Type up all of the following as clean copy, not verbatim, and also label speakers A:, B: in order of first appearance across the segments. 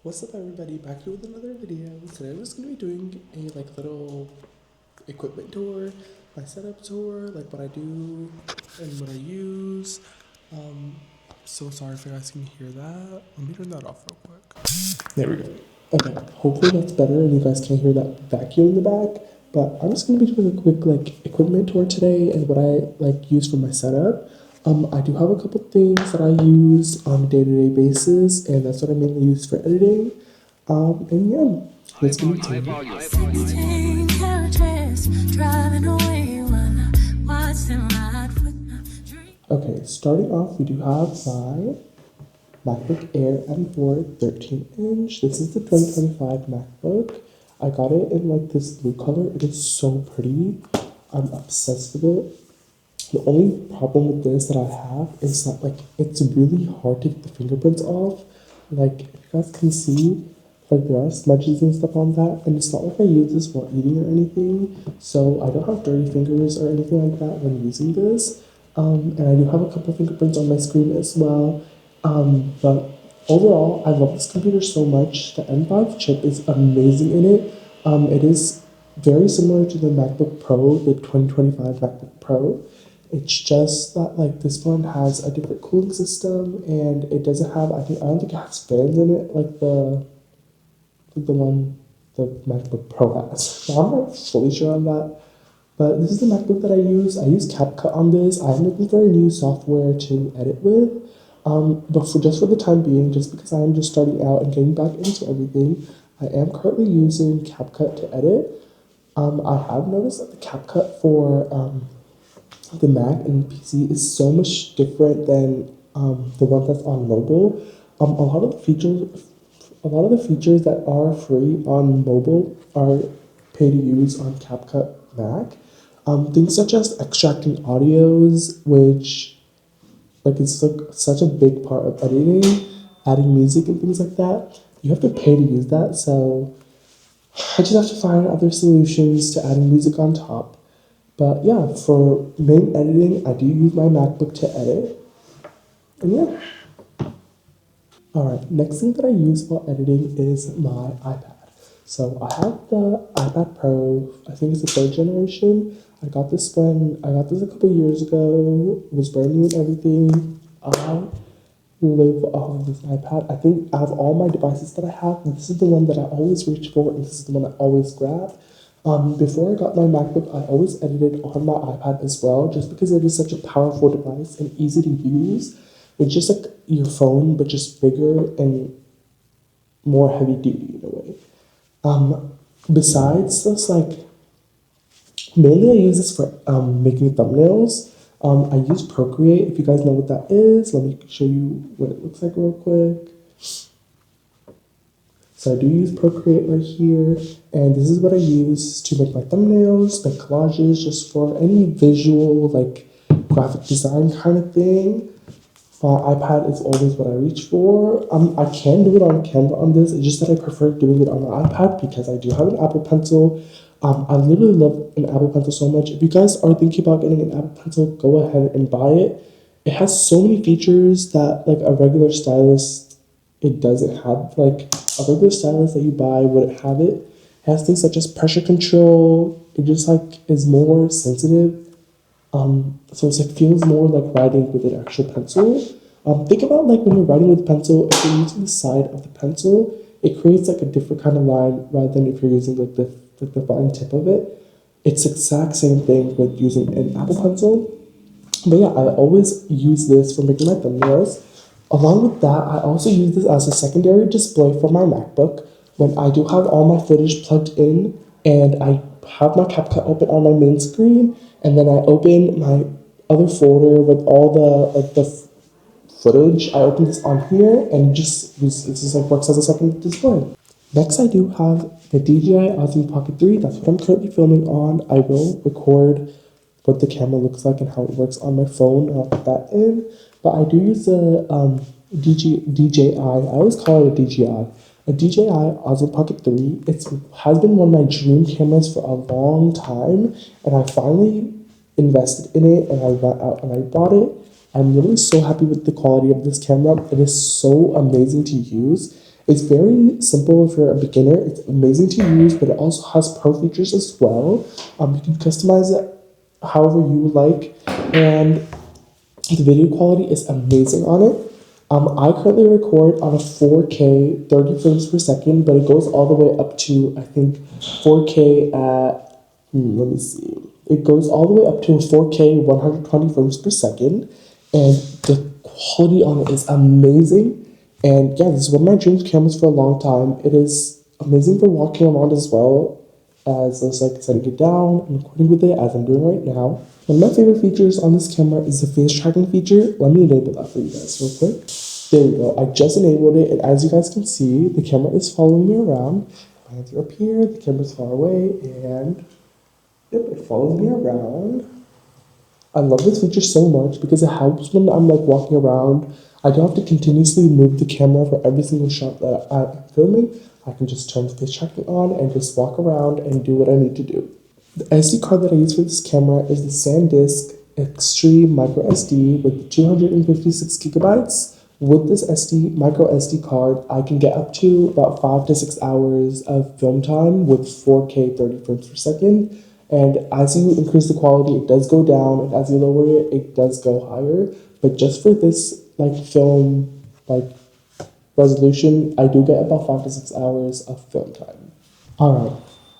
A: What's up, everybody? Back here with another video. Today I'm just gonna be doing a little equipment tour, my setup tour, like what I do and what I use. Um, so sorry if you guys can hear that. Let me turn that off real quick. There we go. Okay, hopefully that's better and you guys can hear that vacuum in the back. But I'm just gonna be doing a quick equipment tour today and what I use for my setup. I do have a couple things that I use on a day-to-day basis, and that's what I mainly use for editing. And yeah, let's get into it. Okay, starting off, we do have my MacBook Air M4 13-inch. This is the 2025 MacBook. I got it in this blue color. It is so pretty. I'm obsessed with it. The only problem with this that I have is that it's really hard to get the fingerprints off. If you guys can see, there are smudges and stuff on that, and it's not like I use this while eating or anything, so I don't have dirty fingers or anything like that when using this. And I do have a couple fingerprints on my screen as well. But overall, I love this computer so much. The M5 chip is amazing in it. It is very similar to the MacBook Pro, the 2025 MacBook Pro. It's just that this one has a different cooling system, and it doesn't have, I don't think it has fans in it like the one the MacBook Pro has. So I'm not fully sure on that. But this is the MacBook that I use. I use CapCut on this. I'm looking for a new software to edit with. But for the time being, just because I am just starting out and getting back into everything, I am currently using CapCut to edit. I have noticed that the CapCut for the Mac and PC is so much different than the one that's on mobile. A lot of the features that are free on mobile are pay to use on CapCut Mac. Things such as extracting audios, which it's such a big part of editing, adding music and things like that. You have to pay to use that, so I just have to find other solutions to adding music on top. But yeah, for main editing, I do use my MacBook to edit. And yeah. Alright, next thing that I use while editing is my iPad. So I have the iPad Pro, I think it's the third generation. I got this a couple years ago, it was brand new and everything. I live off of this iPad. I think out of all my devices that I have, this is the one that I always reach for, and this is the one I always grab. Before I got my MacBook, I always edited on my iPad as well, just because it is such a powerful device and easy to use. It's just like your phone, but just bigger and more heavy duty in a way. Besides this, mainly I use this for making thumbnails. I use Procreate. If you guys know what that is, let me show you what it looks like real quick. So I do use Procreate right here, and this is what I use to make my thumbnails, make collages, just for any visual, graphic design kind of thing. My iPad is always what I reach for. I can do it on Canva on this, it's just that I prefer doing it on my iPad because I do have an Apple Pencil. I literally love an Apple Pencil so much. If you guys are thinking about getting an Apple Pencil, go ahead and buy it. It has so many features that a regular stylus, it doesn't have. A regular stylus that you buy wouldn't have it. It has things such as pressure control. It just is more sensitive. So it feels more like writing with an actual pencil. Think about when you're writing with a pencil, if you're using the side of the pencil, it creates a different kind of line rather than if you're using the fine tip of it. It's the exact same thing with using an Apple Pencil. But yeah, I always use this for making my thumbnails. Along with that, I also use this as a secondary display for my MacBook when I do have all my footage plugged in and I have my CapCut open on my main screen, and then I open my other folder with all the footage. I open this on here, and it just works as a second display. Next, I do have the DJI Osmo Pocket 3. That's what I'm currently filming on. I will record what the camera looks like and how it works on my phone, and I'll put that in. But I do use the DJI. I always call it a DJI. A DJI Osmo Pocket 3. It has been one of my dream cameras for a long time, and I finally invested in it, and I went out and I bought it. I'm really so happy with the quality of this camera. It is so amazing to use. It's very simple if you're a beginner. It's amazing to use, but it also has pro features as well. You can customize it however you like, and the video quality is amazing on it. I currently record on a 4K 30 frames per second, but it goes all the way up to, I think, 4K at, let me see. It goes all the way up to 4K 120 frames per second, and the quality on it is amazing. And yeah, this is one of my dream cameras for a long time. It is amazing for walking around as well as just like setting it down and recording with it as I'm doing right now. One of my favorite features on this camera is the face tracking feature. Let me enable that for you guys real quick. There we go. I just enabled it, and as you guys can see, the camera is following me around. My hands are up here, the camera's far away, and yep, it follows me around. I love this feature so much because it helps when I'm like walking around. I don't have to continuously move the camera for every single shot that I'm filming. I can just turn the face tracking on and just walk around and do what I need to do. The SD card that I use for this camera is the SanDisk Extreme Micro SD with 256 gigabytes. With this micro SD card, I can get up to about 5 to 6 hours of film time with 4K 30 frames per second. And as you increase the quality, it does go down, and as you lower it, it does go higher. But just for this film resolution, I do get about 5 to 6 hours of film time. Alright,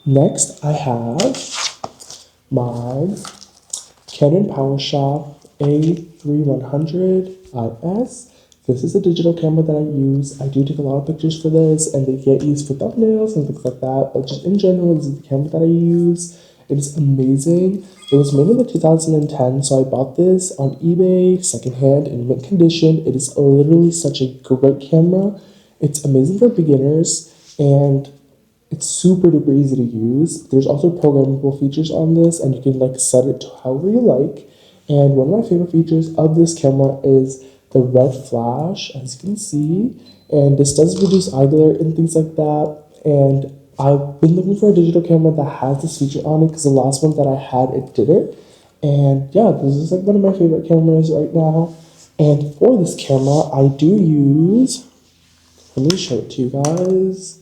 A: next I have my Canon PowerShot A3100 IS. This is a digital camera that I use. I do take a lot of pictures for this, and they get used for thumbnails and things like that. But just in general, this is the camera that I use. It is amazing. It was made in the 2010, so I bought this on eBay, secondhand, in mint condition. It is literally such a great camera. It's amazing for beginners, and it's super duper easy to use. There's also programmable features on this, and you can set it to however you like. And one of my favorite features of this camera is the red flash, as you can see. And this does reduce eye glare and things like that. And I've been looking for a digital camera that has this feature on it because the last one that I had, it didn't. And yeah, this is one of my favorite cameras right now. And for this camera, I do use, let me show it to you guys.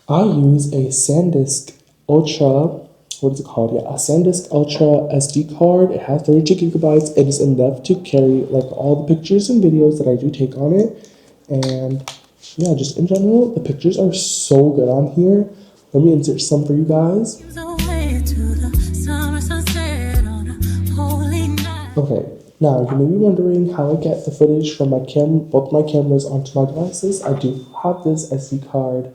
A: I use a SanDisk Ultra, what is it called? Yeah, a SanDisk Ultra SD card. It has 32 gigabytes. It is enough to carry all the pictures and videos that I do take on it. And yeah, just in general, the pictures are so good on here. Let me insert some for you guys. Okay, now you may be wondering how I get the footage from both my cameras onto my devices. I do have this SD card,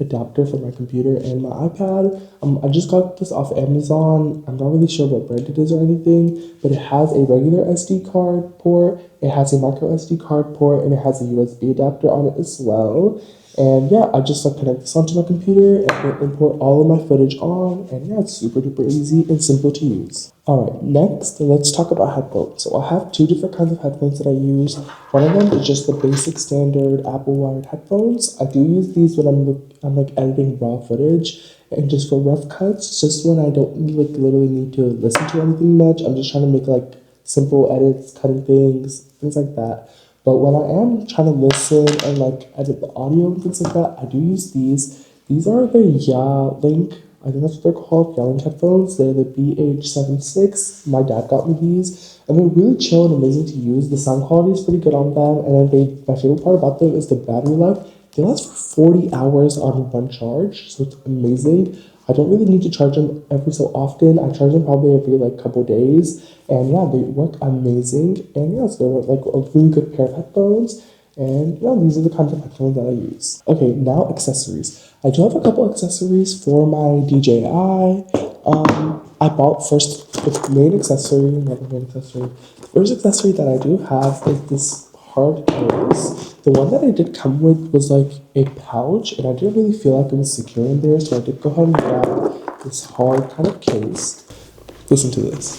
A: adapter for my computer and my iPad. I just got this off Amazon. I'm not really sure what brand it is or anything, but it has a regular SD card port, it has a micro SD card port, and it has a USB adapter on it as well. And yeah, I just connect this onto my computer and import all of my footage on, and yeah, it's super duper easy and simple to use. Alright, next, let's talk about headphones. So I have two different kinds of headphones that I use. One of them is just the basic standard Apple wired headphones. I do use these when I'm editing raw footage, and just for rough cuts, just when I don't literally need to listen to anything much. I'm just trying to make simple edits, cutting things like that. But when I am trying to listen and edit the audio and things like that, I do use these. These are the Link, I think that's what they're called, Link headphones. They're the BH76. My dad got me these, and they're really chill and amazing to use. The sound quality is pretty good on them, and then my favorite part about them is the battery life. They last for 40 hours on one charge, so it's amazing. I don't really need to charge them every so often. I charge them probably every couple days, and yeah, they work amazing. And yeah, so they're a really good pair of headphones. And yeah, these are the kinds of headphones that I use. Okay, now accessories. I do have a couple accessories for my DJI. I bought first the main accessory, not the main accessory. The first accessory that I do have is this hard case. The one that I did come with was a pouch, and I didn't really feel like it was secure in there, so I did go ahead and grab this hard kind of case. Listen to this.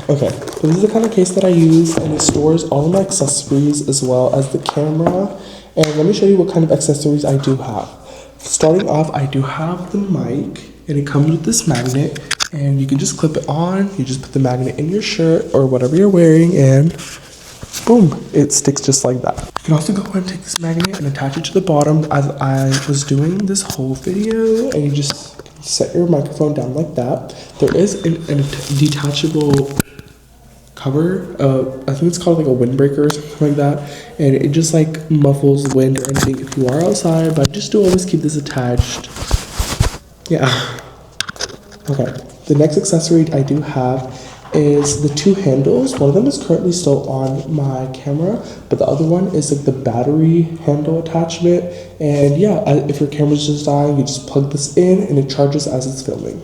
A: Okay, so this is the kind of case that I use, and it stores all of my accessories as well as the camera. And let me show you what kind of accessories I do have. Starting off, I do have the mic, and it comes with this magnet. And you can just clip it on. You just put the magnet in your shirt or whatever you're wearing, and boom, it sticks just like that. You can also go ahead and take this magnet and attach it to the bottom as I was doing this whole video, and you just set your microphone down like that. There is a detachable cover, I think it's called like a windbreaker or something like that, and it just like muffles wind or anything if you are outside, but just do always keep this attached. Yeah. Okay, the next accessory I do have is the two handles. One of them is currently still on my camera, but the other one is like the battery handle attachment. And yeah, if your camera's just dying, you just plug this in and it charges as it's filming.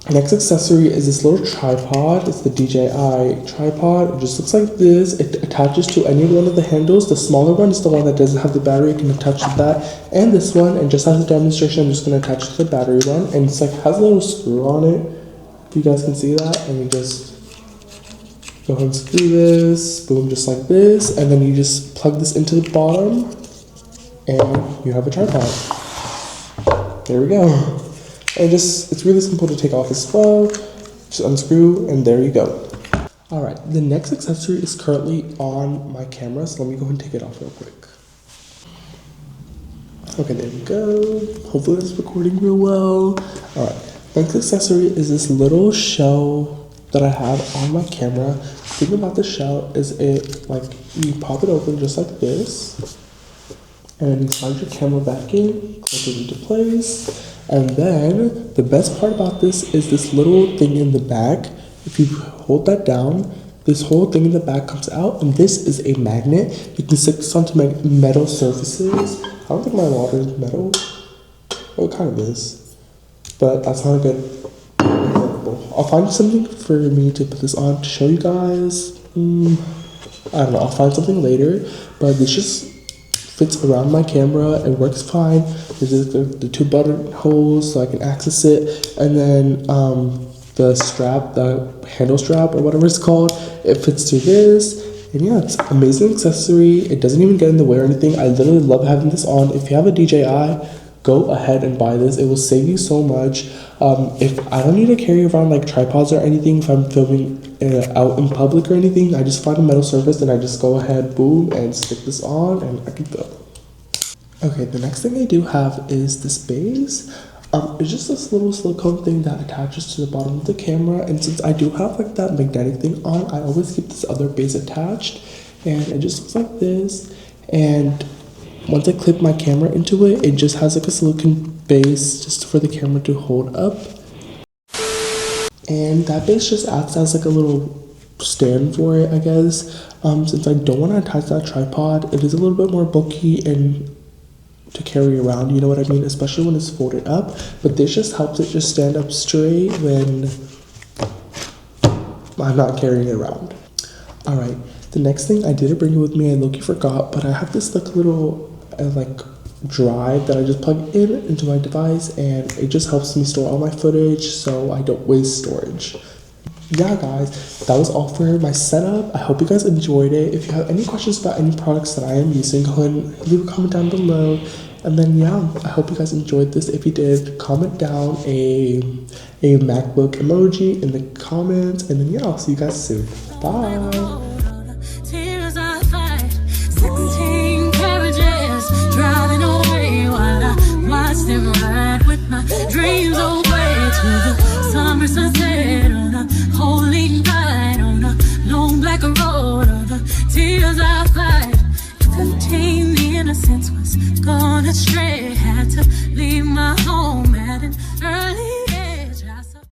A: The next accessory is this little tripod. It's the DJI tripod. It just looks like this. It attaches to any one of the handles. The smaller one is the one that doesn't have the battery. You can attach to that and this one. And just as a demonstration, I'm just going to attach it to the battery one. And it's like has a little screw on it. If you guys can see that. And you just go ahead and screw this. Boom, just like this. And then you just plug this into the bottom. And you have a tripod. There we go. And it's really simple to take off as well. Just unscrew and there you go. All right, the next accessory is currently on my camera, so let me go ahead and take it off real quick. Okay, there we go. Hopefully that's recording real well. All right, next accessory is this little shell that I have on my camera. The thing about the shell is you pop it open just like this, and then you slide your camera back in, clip it into place. And then the best part about this is this little thing in the back. If you hold that down, this whole thing in the back comes out, and this is a magnet. You can stick this onto metal surfaces. I don't think my water is metal. Oh, it kind of is, but that's not a good example. I'll find something for me to put this on to show you guys. I don't know, I'll find something later, but this just fits around my camera and works fine. There's the two button holes so I can access it, and then the strap, the handle strap or whatever it's called, it fits through this. And yeah, it's an amazing accessory. It doesn't even get in the way or anything. I literally love having this on. If you have a DJI, go ahead and buy this. It will save you so much. If I don't need to carry around like tripods or anything, if I'm filming out in public or anything, I just find a metal surface and I just go ahead, boom, and stick this on and I can film. Okay, the next thing I do have is this base. It's just this little silicone thing that attaches to the bottom of the camera, and since I do have like that magnetic thing on, I always keep this other base attached, and it just looks like this. And once I clip my camera into it, it just has like a silicone base just for the camera to hold up. And that base just acts as like a little stand for it, I guess. Since I don't want to attach that tripod, it is a little bit more bulky and to carry around, you know what I mean, especially when it's folded up. But this just helps it just stand up straight when I'm not carrying it around. All right, the next thing I didn't bring it with me, I low-key forgot, but I have this like little drive that I just plug into my device, and it just helps me store all my footage so I don't waste storage. Yeah guys, that was all for my setup. I hope you guys enjoyed it. If you have any questions about any products that I am using, go ahead and leave a comment down below. And then yeah, I hope you guys enjoyed this. If you did, comment down a MacBook emoji in the comments, and then yeah, I'll see you guys soon. Bye. Them ride with my dreams away to the summer sunset on a holy night on a long black road of the tears I cried. 15, the innocence was gone astray. Had to leave my